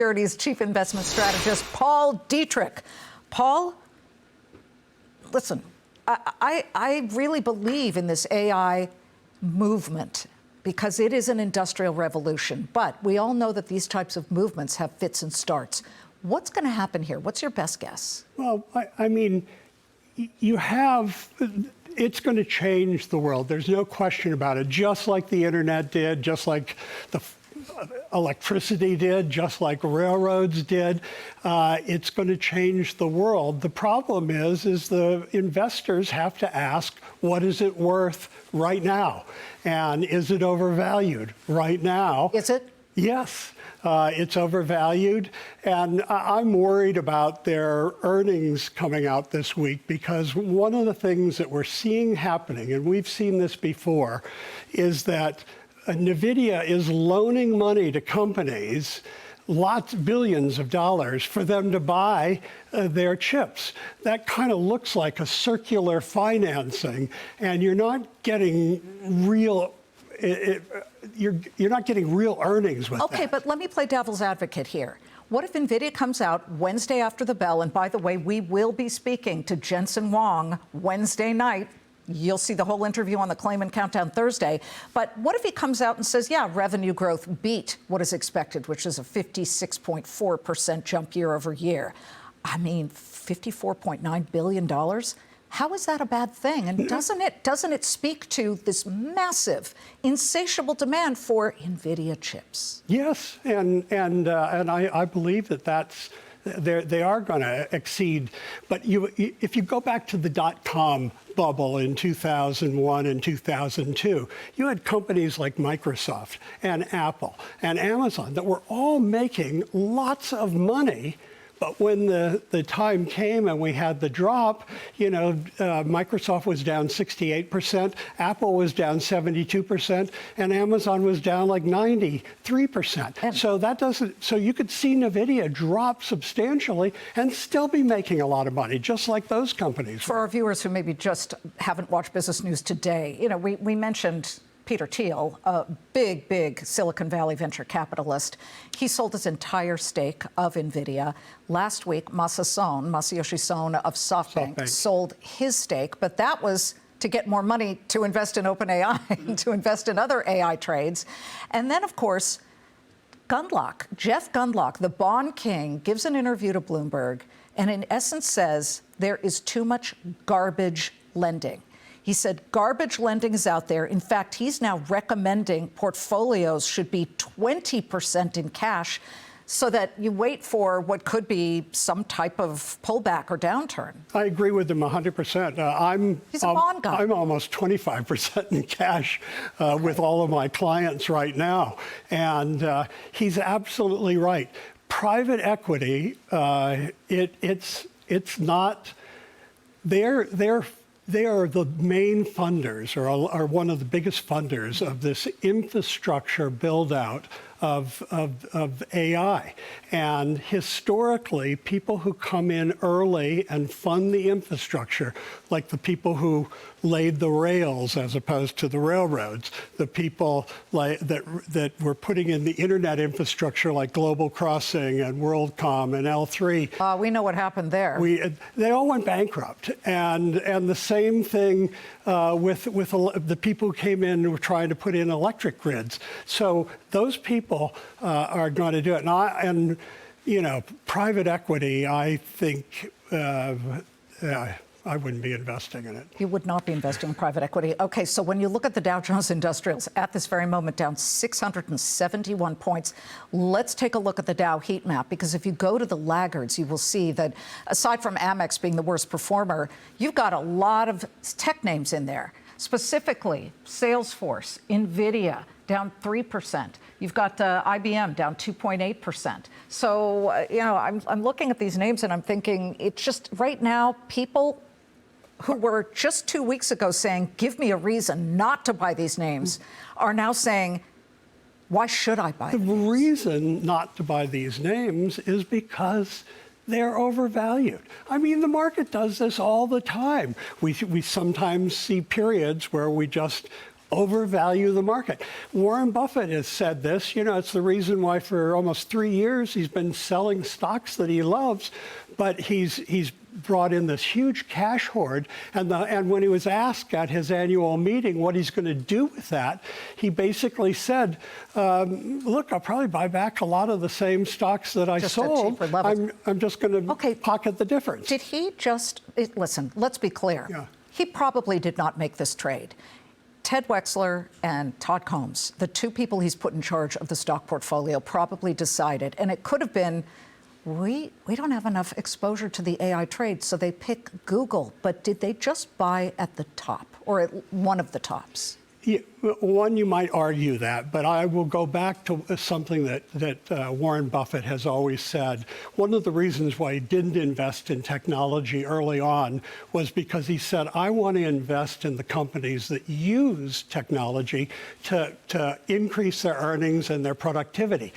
Securities Chief Investment Strategist Paul Dietrich. Paul, listen, I really believe in this AI movement because it is an industrial revolution. But we all know that these types of movements have fits and starts. What's going to happen here? What's your best guess? Well, I mean, it's going to change the world. There's no question about it. Just like the internet did, just like the electricity did, just like railroads did, it's going to change the world. The problem is the investors have to ask, what is it worth right now? And is it overvalued right now? Is it? Yes, it's overvalued, and I'm worried about their earnings coming out this week because one of the things that we're seeing happening, and we've seen this before, is that NVIDIA is loaning money to companies, billions of dollars, for them to buy their chips. That kind of looks like a circular financing, and you're not getting real you're not getting real earnings with that. Okay, but let me play devil's advocate here. What if NVIDIA comes out Wednesday after the bell, and by the way, we will be speaking to Jensen Huang Wednesday night. You'll see the whole interview on the Claman Countdown Thursday. But what if he comes out and says, yeah, revenue growth beat what is expected, which is a 56.4% jump year over year. I mean, $54.9 billion. How is that a bad thing? And doesn't it speak to this massive, insatiable demand for NVIDIA chips? Yes, and I believe that they are going to exceed. But if you go back to the dot-com bubble in 2001 and 2002, you had companies like Microsoft and Apple and Amazon that were all making lots of money. But when the time came and we had the drop, Microsoft was down 68%, Apple was down 72%, and Amazon was down like 93%. So you could see NVIDIA drop substantially and still be making a lot of money, just like those companies. For our viewers who maybe just haven't watched Business News today, we mentioned Peter Thiel, a big Silicon Valley venture capitalist. He sold his entire stake of NVIDIA. Last week, Masayoshi Son of SoftBank sold his stake, but that was to get more money to invest in OpenAI and to invest in other AI trades. And then, of course, Jeff Gundlach, the bond king, gives an interview to Bloomberg and in essence says there is too much garbage lending. He said garbage lending is out there. In fact, he's now recommending portfolios should be 20% in cash so that you wait for what could be some type of pullback or downturn. I agree with him 100%. He's a bond guy. I'm almost 25% in cash with all of my clients right now. And he's absolutely right. Private equity, it's not, they are the main funders, or are one of the biggest funders of this infrastructure build-out of AI. And historically, people who come in early and fund the infrastructure, like the people who laid the rails as opposed to the railroads, the people that were putting in the internet infrastructure like Global Crossing and WorldCom and L3. We know what happened there. They all went bankrupt. And the same thing with the people who came in and were trying to put in electric grids. So those people are going to do it. And private equity, I think, I wouldn't be investing in it. You would not be investing in private equity. Okay, so when you look at the Dow Jones Industrials at this very moment, down 671 points, let's take a look at the Dow heat map, because if you go to the laggards, you will see that aside from Amex being the worst performer, you've got a lot of tech names in there. Specifically, Salesforce, NVIDIA, down 3%. You've got IBM down 2.8%. So, I'm looking at these names and I'm thinking, it's just right now, people who were just 2 weeks ago saying, give me a reason not to buy these names, are now saying, why should I buy them? The reason not to buy these names is because they're overvalued. I mean, the market does this all the time. We sometimes see periods where we just overvalue the market. Warren Buffett has said this. You know, it's the reason why for almost 3 years he's been selling stocks that he loves, but he's brought in this huge cash hoard. And when he was asked at his annual meeting what he's going to do with that, he basically said, look, I'll probably buy back a lot of the same stocks that I Just at sold. cheaper levels. I'm just going to pocket the difference. Did he just, listen, let's be clear. Yeah. He probably did not make this trade. Ted Wexler and Todd Combs, the two people he's put in charge of the stock portfolio, probably decided, and it could have been, we don't have enough exposure to the AI trade, so they pick Google. But did they just buy at the top or at one of the tops? Yeah, one, you might argue that, but I will go back to something that Warren Buffett has always said. One of the reasons why he didn't invest in technology early on was because he said, I want to invest in the companies that use technology to increase their earnings and their productivity.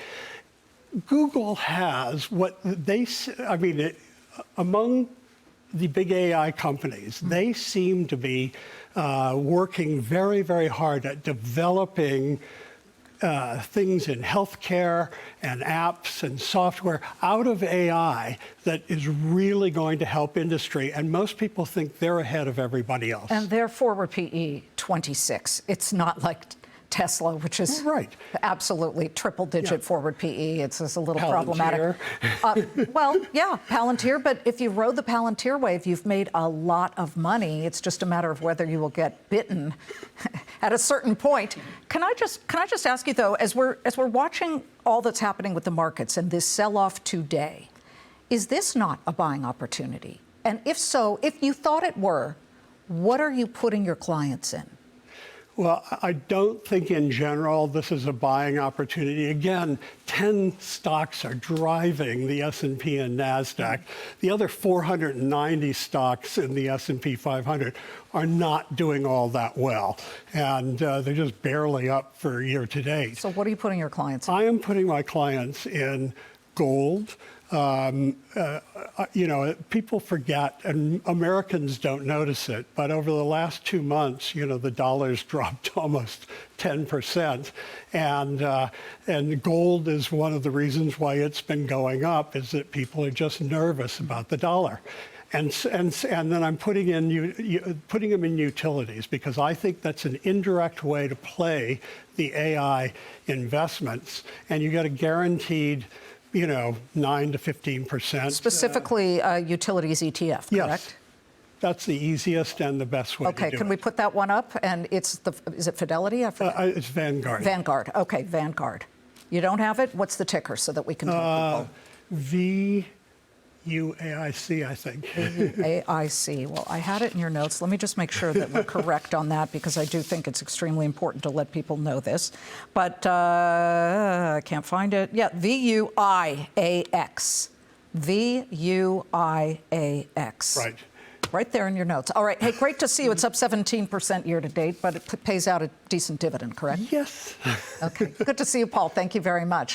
Google has what they, I mean, among the big AI companies, they seem to be working very, very hard at developing things in healthcare and apps and software out of AI that is really going to help industry. And most people think they're ahead of everybody else. And their forward PE 26. It's not like Tesla, which is absolutely triple-digit forward PE. It's just a little problematic. Well, yeah, Palantir. But if you rode the Palantir wave, you've made a lot of money. It's just a matter of whether you will get bitten at a certain point. Can I just ask you though, as we're watching all that's happening with the markets and this sell-off today, is this not a buying opportunity? And if so, if you thought it were, what are you putting your clients in? Well, I don't think in general this is a buying opportunity. Again, 10 stocks are driving the S&P and NASDAQ. The other 490 stocks in the S&P 500 are not doing all that well. And they're just barely up for year to date. So what are you putting your clients in? I am putting my clients in gold. You know, people forget, and Americans don't notice it, but over the last 2 months, you know, the dollar's dropped almost 10%, and gold is one of the reasons why it's been going up, is that people are just nervous about the dollar. And then I'm putting them in utilities, because I think that's an indirect way to play the AI investments, and you get a guaranteed, you know, 9 to 15%. Specifically, utilities ETF, correct? Yes, that's the easiest and the best way to do it. Okay, can we put that one up? And is it Fidelity? I forget. It's Vanguard. Vanguard. Okay, Vanguard. You don't have it? What's the ticker so that we can tell people? VUAIC, I think. VUAIC. Well, I had it in your notes. Let me just make sure that we're correct on that, because I do think it's extremely important to let people know this. But I can't find it. Yeah, VUIAX. VUIAX. Right. Right there in your notes. All right. Hey, great to see you. It's up 17% year to date, but it pays out a decent dividend, correct? Yes. Okay. Good to see you, Paul. Thank you very much.